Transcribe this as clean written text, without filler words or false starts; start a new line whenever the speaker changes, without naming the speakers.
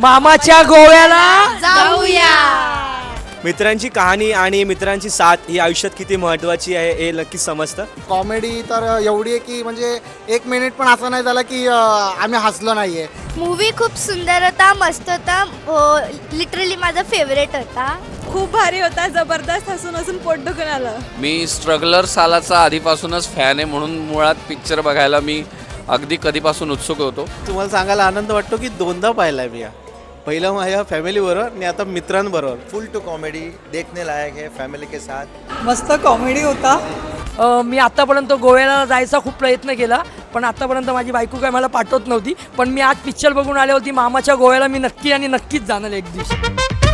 मामाच्या गोव्याला
जाऊया.
मित्रांची कहाणी आणि मित्रांची साथ ही आयुष्यात किती महत्त्वाची आहे हे नक्कीच समजतं.
कॉमेडी तर एवढी आहे की म्हणजे 1 मिनिट पण असं नाही झालं की आम्ही हसलो नाहीये.
मूवी खूप सुंदर होता, मस्त होता, लिटरली माझा फेवरेट होता.
खूप भारी होता, जबरदस्त हसून हसून पोट दुखून आलं.
मी स्ट्रगलर सालाचा आधीपासूनच फॅन आहे, म्हणून मुळात पिक्चर बघायला मी अगदी कधीपासून उत्सुक होतो.
तुम्हाला सांगायला आनंद वाटतो की 2दा पाहिला मी. पहिलं माझ्या फॅमिलीबरोबर आणि आता मित्रांबरोबर.
फुल टू कॉमेडी देखने लायक है फैमिली के साथ.
मस्त कॉमेडी होता.
मी आतापर्यंत गोव्याला जायचा खूप प्रयत्न केला, पण आतापर्यंत माझी बायको काय मला पाठवत नव्हती. पण मी आज पिक्चर बघून आले होती मामाच्या गोव्याला, मी नक्की आणि नक्कीच जाणार एक दिवशी.